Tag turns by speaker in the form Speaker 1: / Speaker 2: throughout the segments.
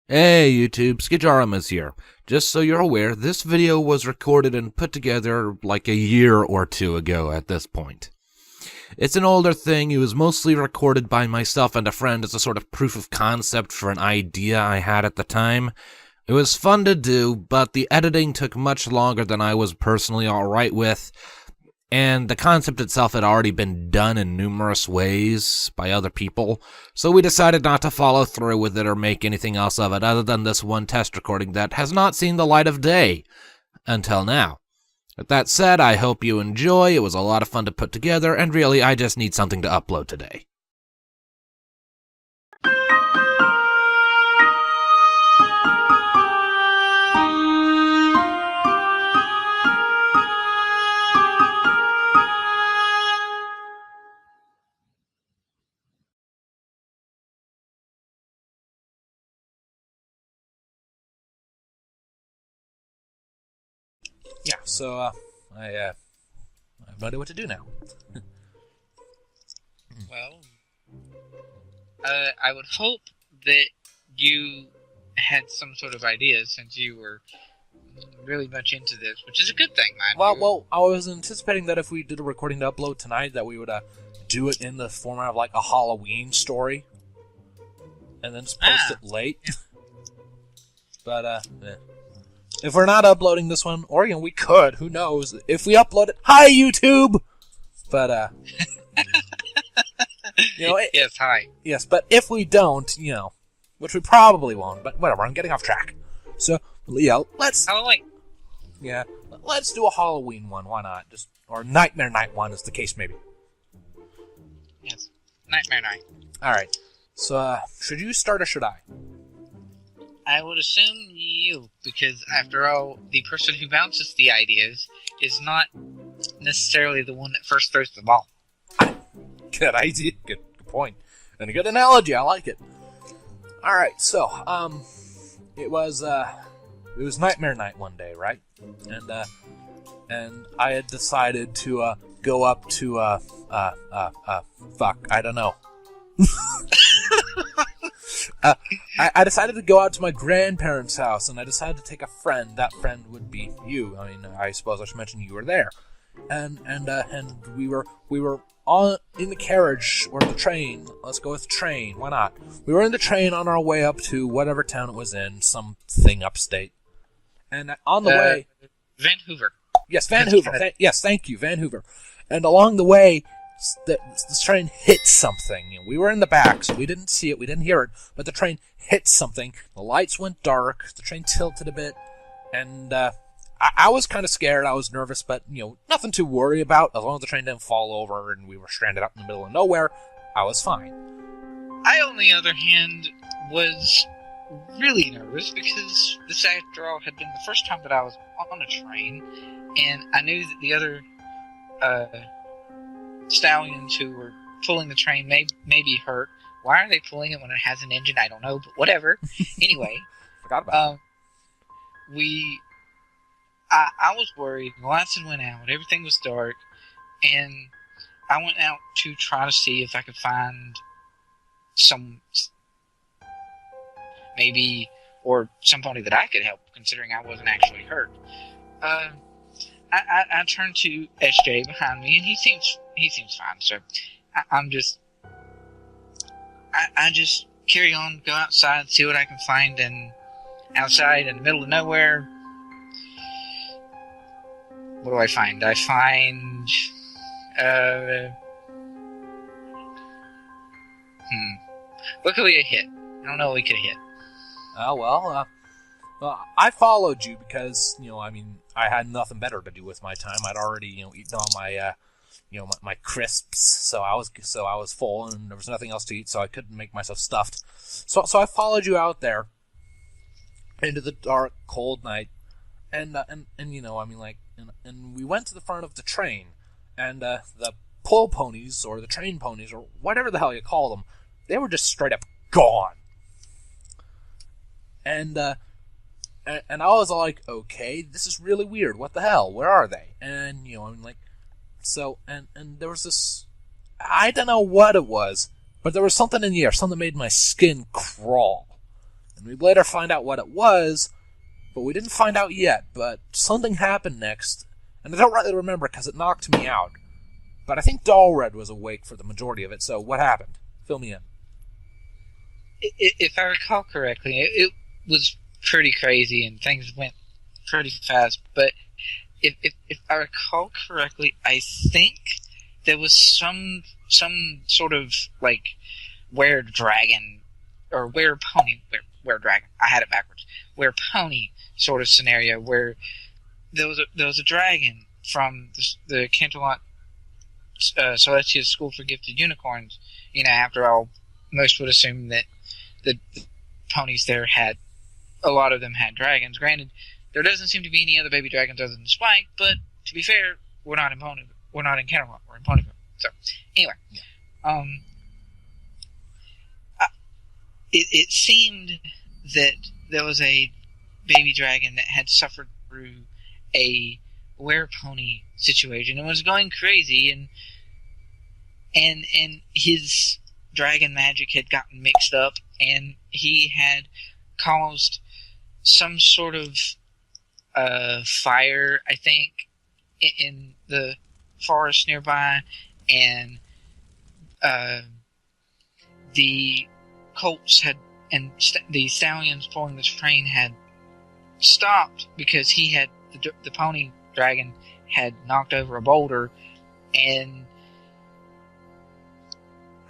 Speaker 1: Hey YouTube, Skijaramaz here. Just so you're aware, this video was recorded and put together like a year or two ago at this point. It's an older thing. It was mostly recorded by myself and a friend as a sort of proof of concept for an idea I had at the time. It was fun to do, but the editing took much longer than I was personally alright with, and the concept itself had already been done in numerous ways by other people, so we decided not to follow through with it or make anything else of it other than this one test recording that has not seen the light of day until now. With that said, I hope you enjoy. It was a lot of fun to put together, and really, I just need something to upload today. Yeah, so, I have no idea what to do now.
Speaker 2: Well, I would hope that you had some sort of idea since you were really much into this, which is a good thing, man.
Speaker 1: Well, I was anticipating that if we did a recording to upload tonight, that we would do it in the format of like a Halloween story, and then just post it late. But if we're not uploading this one, or we could, who knows? If we upload it, hi YouTube. But
Speaker 2: yes, hi.
Speaker 1: Yes, but if we don't, which we probably won't. But whatever, I'm getting off track. So let's
Speaker 2: Halloween.
Speaker 1: Let's do a Halloween one. Why not? Or Nightmare Night one, as the case may be.
Speaker 2: Yes, Nightmare Night.
Speaker 1: All right. So should you start or should I?
Speaker 2: I would assume you, because after all, the person who bounces the ideas is not necessarily the one that first throws the ball.
Speaker 1: Good idea. Good point. And a good analogy. I like it. All right. So, it was Nightmare Night one day, right? And I had decided to go up to fuck, I don't know. I decided to go out to my grandparents' house, and I decided to take a friend. That friend would be you. I mean, I suppose I should mention you were there, and we were on in the carriage or the train. Let's go with the train. Why not? We were in the train on our way up to whatever town it was in, something upstate, and on the way,
Speaker 2: Vancouver.
Speaker 1: Yes, Vancouver. Yes, thank you, Vancouver. And along the way, the train hit something. We were in the back, so we didn't see it, we didn't hear it, but the train hit something. The lights went dark, the train tilted a bit, and I was kind of scared, I was nervous, but, nothing to worry about. As long as the train didn't fall over and we were stranded out in the middle of nowhere, I was fine.
Speaker 2: I, on the other hand, was really nervous because this, after all, had been the first time that I was on a train, and I knew that the other stallions who were pulling the train may be hurt. Why are they pulling it when it has an engine? I don't know, but whatever. Anyway,
Speaker 1: Forgot about
Speaker 2: it. I was worried. The lights had went out. Everything was dark, and I went out to try to see if I could find somebody that I could help, considering I wasn't actually hurt. I turned to SJ behind me, and he seems fine. So I just carry on, go outside, see what I can find, and outside in the middle of nowhere, what do I find? I find luckily a hit. I don't know what we could hit.
Speaker 1: Well, I followed you because, I had nothing better to do with my time. I'd already, eaten all my, my crisps, so I was full, and there was nothing else to eat, so I couldn't make myself stuffed. So I followed you out there into the dark, cold night, and we went to the front of the train, and the pull ponies, or the train ponies, or whatever the hell you call them, they were just straight up gone. And I was like, okay, this is really weird. What the hell? Where are they? And, so, and there was this, I don't know what it was, but there was something in the air, something that made my skin crawl.
Speaker 3: And we later find out what it was, but we didn't find out yet. But something happened next, and I don't really remember because it knocked me out. But I think Dalred was awake for the majority of it, so what happened? Fill me in.
Speaker 2: If I recall correctly, it was pretty crazy and things went pretty fast. But if I recall correctly, I think there was some sort of like were-dragon or were-pony, were-dragon. I had it backwards. Were-pony sort of scenario where there was a dragon from the Canterlot Celestia's School for Gifted Unicorns. You know, after all, most would assume that the ponies there had, a lot of them had dragons. Granted, there doesn't seem to be any other baby dragons other than Spike, but to be fair, we're not in Canterlot, we're in Ponyville. So, anyway, it seemed that there was a baby dragon that had suffered through a were-pony situation and was going crazy, and his dragon magic had gotten mixed up, and he had caused some sort of fire, I think, in the forest nearby, and the colts had, and the stallions pulling this train had stopped because he had, the pony dragon had knocked over a boulder, and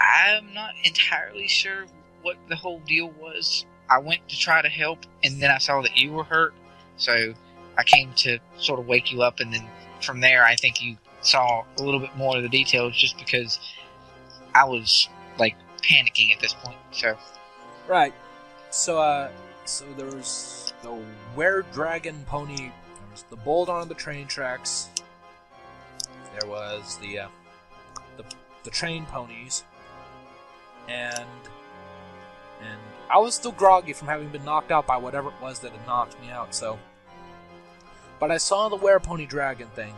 Speaker 2: I'm not entirely sure what the whole deal was. I went to try to help, and then I saw that you were hurt, so I came to sort of wake you up, and then from there I think you saw a little bit more of the details just because I was, like, panicking at this point, so...
Speaker 3: Right. So there was the were-dragon pony, there was the boulder on the train tracks, there was the train ponies, and I was still groggy from having been knocked out by whatever it was that had knocked me out, so... But I saw the were-pony dragon thing.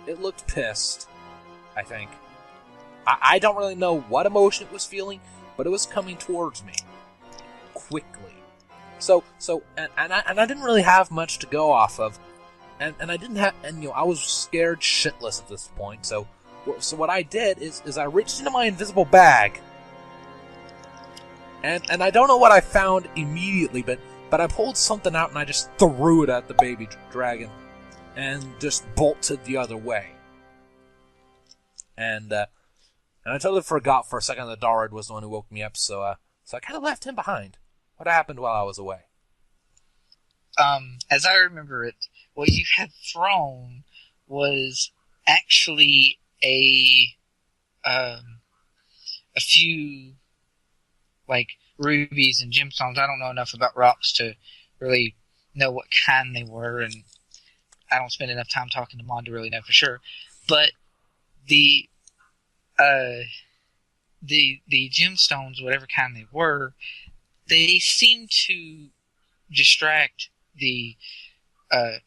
Speaker 3: It looked pissed, I think. I don't really know what emotion it was feeling, but it was coming towards me. Quickly. And I didn't really have much to go off of. And I didn't have... And, I was scared shitless at this point, so what I did is I reached into my invisible bag... And I don't know what I found immediately, but I pulled something out and I just threw it at the baby dragon, and just bolted the other way. And I totally forgot for a second that Dalred was the one who woke me up, so I kind of left him behind. What happened while I was away?
Speaker 2: As I remember it, what you had thrown was actually a few, like, rubies and gemstones. I don't know enough about rocks to really know what kind they were, and I don't spend enough time talking to Mon to really know for sure. But the gemstones, whatever kind they were, they seemed to distract the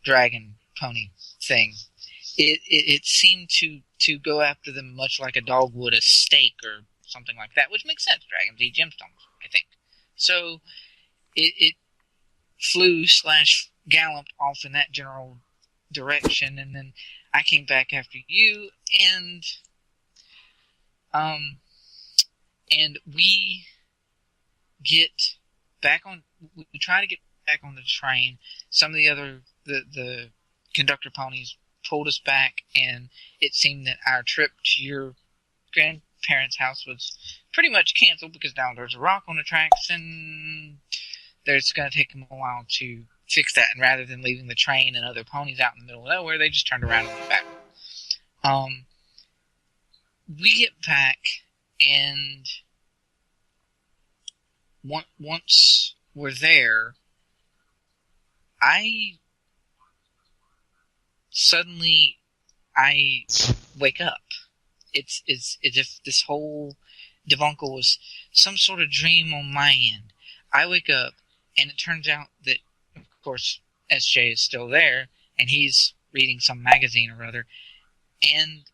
Speaker 2: dragon pony thing. It seemed to go after them much like a dog would a steak or something like that, which makes sense. Dragons eat gemstones, I think. So it flew / galloped off in that general direction, and then I came back after you, and we get back on. We try to get back on the train. Some of the conductor ponies pulled us back, and it seemed that our trip to your grandparents' house was pretty much canceled because now there's a rock on the tracks, and it's going to take them a while to fix that. And rather than leaving the train and other ponies out in the middle of nowhere, they just turned around and went back. We get back, and once we're there, I wake up. It's as if this whole debacle was some sort of dream on my end. I wake up, and it turns out that, of course, SJ is still there, and he's reading some magazine or other, and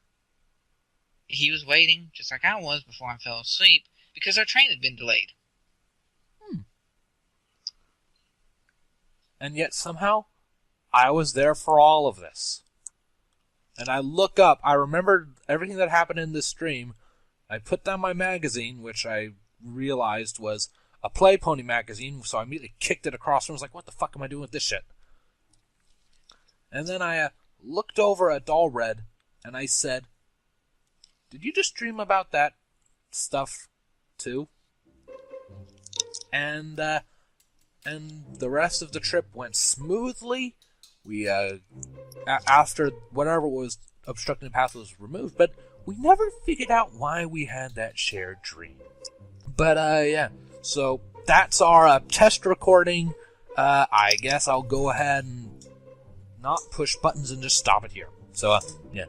Speaker 2: he was waiting, just like I was before I fell asleep, because our train had been delayed.
Speaker 3: and yet somehow I was there for all of this. And I look up, I remembered everything that happened in this stream. I put down my magazine, which I realized was a Play Pony magazine, so I immediately kicked it across the room. I was like, what the fuck am I doing with this shit? And then I looked over at Doll Red, and I said, did you just dream about that stuff too? And the rest of the trip went smoothly. We, after whatever was obstructing the path was removed, but we never figured out why we had that shared dream. But, yeah, so that's our test recording. I guess I'll go ahead and not push buttons and just stop it here. So, yeah.